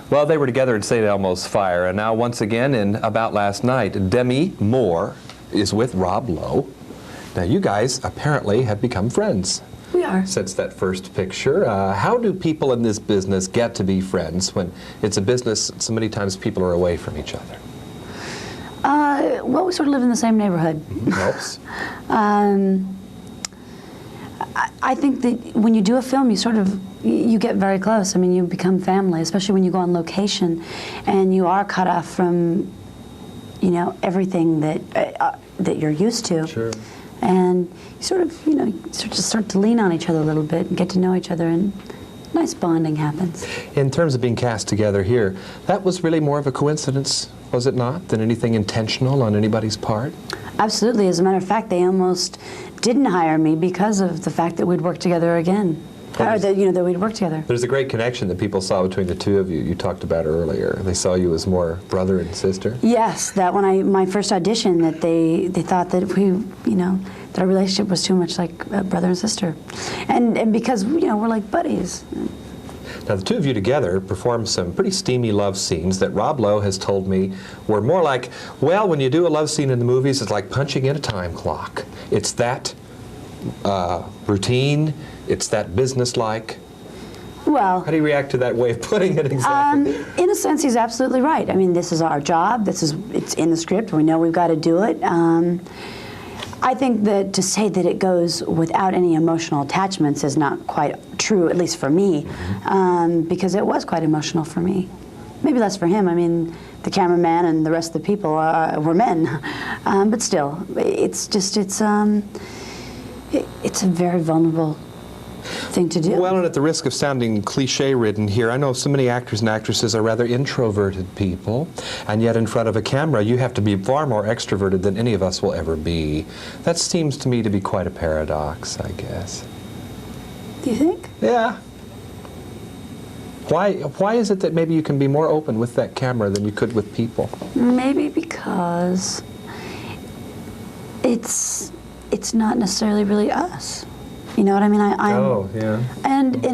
Well, they were together in St. Elmo's Fire, and now once again in About Last Night, Demi Moore is with Rob Lowe. Now you guys apparently have become friends. We are. Since that first picture. How do people in this business get to be friends when it's a business so many times people are away from each other? Well, we sort of live in the same neighborhood. Helps. I think that when you do a film, you get very close. I mean, you become family, especially when you go on location and you are cut off from, you know, everything that you're used to. Sure. And you sort of, you know, start to lean on each other a little bit and get to know each other, and nice bonding happens. In terms of being cast together here, that was really more of a coincidence, was it not, than anything intentional on anybody's part? Absolutely. As a matter of fact, they almost didn't hire me because of the fact that we'd worked together again. Or that, you know, that we'd worked together. There's a great connection that people saw between the two of you. You talked about earlier. They saw you as more brother and sister. Yes, that when my first audition, that they thought that that our relationship was too much like brother and sister, and because we're like buddies. Now the two of you together performed some pretty steamy love scenes that Rob Lowe has told me were more like, well, when you do a love scene in the movies, it's like punching in a time clock. It's that routine. It's that business-like. Well, how do you react to that way of putting it exactly? In a sense, he's absolutely right. I mean, this is our job. It's in the script. We know we've got to do it. I think that to say that it goes without any emotional attachments is not quite true, at least for me, because it was quite emotional for me. Maybe less for him. I mean, the cameraman and the rest of the people were men, but still, it's a very vulnerable thing to do. Well, and at the risk of sounding cliche-ridden here, I know so many actors and actresses are rather introverted people, and yet in front of a camera you have to be far more extroverted than any of us will ever be. That seems to me to be quite a paradox, I guess. Do you think? Yeah. Why is it that maybe you can be more open with that camera than you could with people? Maybe because it's not necessarily really us. You know what I mean? Oh, yeah. And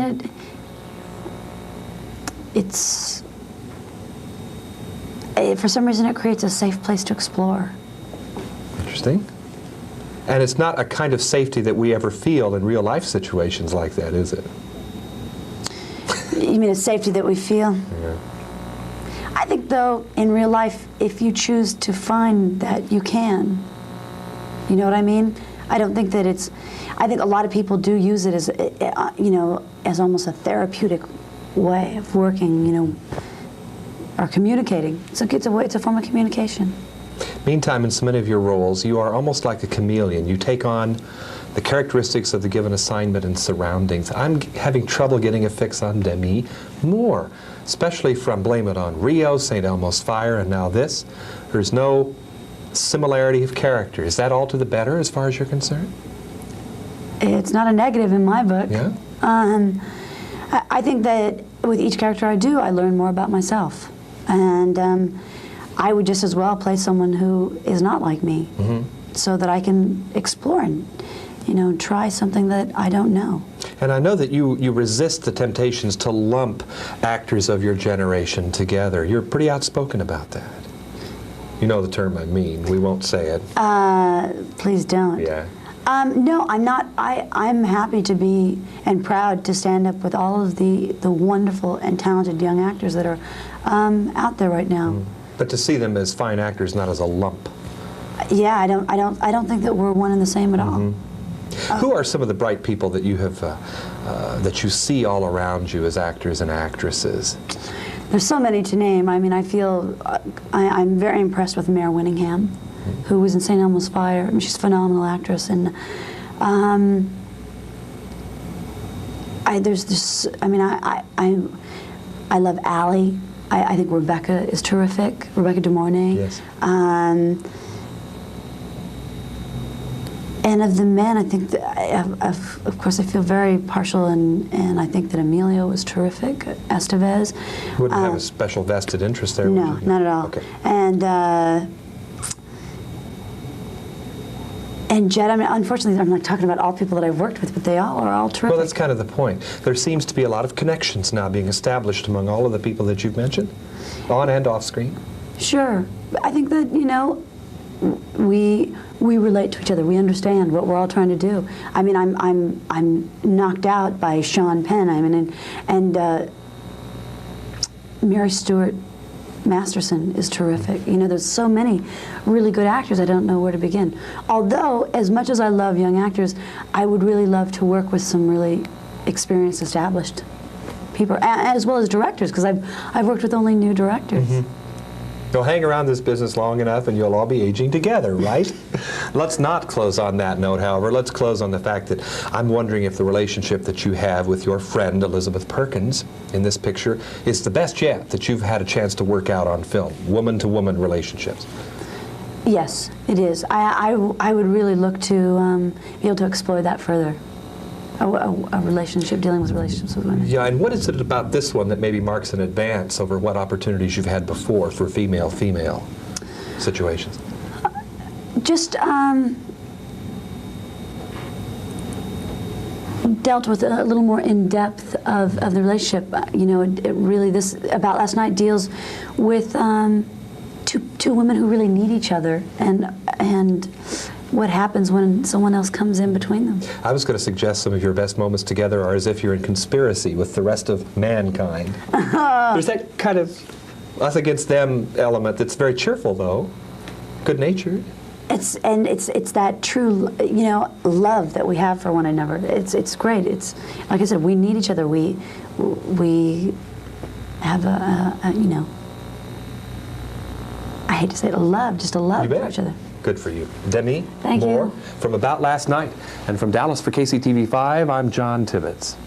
it's for some reason it creates a safe place to explore. Interesting. And it's not a kind of safety that we ever feel in real life situations like that, is it? You mean a safety that we feel? Yeah. I think, though, in real life, if you choose to find that, you can. You know what I mean? I don't think that I think a lot of people do use it as, as almost a therapeutic way of working, or communicating. It's a form of communication. Meantime, in so many of your roles, you are almost like a chameleon. You take on the characteristics of the given assignment and surroundings. I'm having trouble getting a fix on Demi Moore, especially from Blame It on Rio, St. Elmo's Fire, and now this. There's no similarity of character. Is that all to the better as far as you're concerned? It's not a negative in my book. Yeah? I think that with each character I do, I learn more about myself. And I would just as well play someone who is not like me, so that I can explore and, try something that I don't know. And I know that you resist the temptations to lump actors of your generation together. You're pretty outspoken about that. You know the term I mean. We won't say it. Please don't. Yeah. No, I'm not. I'm happy to be and proud to stand up with all of the wonderful and talented young actors that are out there right now. But to see them as fine actors, not as a lump. Yeah, I don't think that we're one and the same at all. Who are some of the bright people that you have that you see all around you as actors and actresses? There's so many to name. I mean, I feel I'm very impressed with Mare Winningham, who was in St. Elmo's Fire. I mean, she's a phenomenal actress, and there's this. I mean, I love Allie. I think Rebecca is terrific. Rebecca De Mornay. Yes. And of the men, I think that of course I feel very partial, and I think that Emilio was terrific. Estevez. You wouldn't have a special vested interest there, no, would you? not at all. Okay. And And Jed, I mean, unfortunately, I'm not talking about all people that I've worked with, but they all are all terrific. Well, that's kind of the point. There seems to be a lot of connections now being established among all of the people that you've mentioned, on and off screen. Sure. I think that, you know, we relate to each other. We understand what we're all trying to do. I mean, I'm knocked out by Sean Penn. I mean, and Mary Stuart Masterson is terrific. You know, there's so many really good actors, I don't know where to begin. Although, as much as I love young actors, I would really love to work with some really experienced, established people, as well as directors, because I've worked with only new directors. You'll hang around this business long enough and you'll all be aging together, right? Let's not close on that note, however. Let's close on the fact that I'm wondering if the relationship that you have with your friend Elizabeth Perkins in this picture is the best yet that you've had a chance to work out on film, woman-to-woman relationships. Yes, it is. I would really look to be able to explore that further. A relationship, dealing with relationships with women. Yeah, and what is it about this one that maybe marks an advance over what opportunities you've had before for female-female situations? Just dealt with a little more in depth of the relationship. You know, it really, this About Last Night deals with two women who really need each other, and what happens when someone else comes in between them. I was going to suggest some of your best moments together are as if you're in conspiracy with the rest of mankind. There's that kind of us against them element that's very cheerful, though, good-natured. It's that true, you know, love that we have for one another. It's great. It's like I said, we need each other. We have a you know, I hate to say it, just a love for each other. Good for you. Demi, Thank more you. from About Last Night. And from Dallas for KCTV5, I'm John Tibbetts.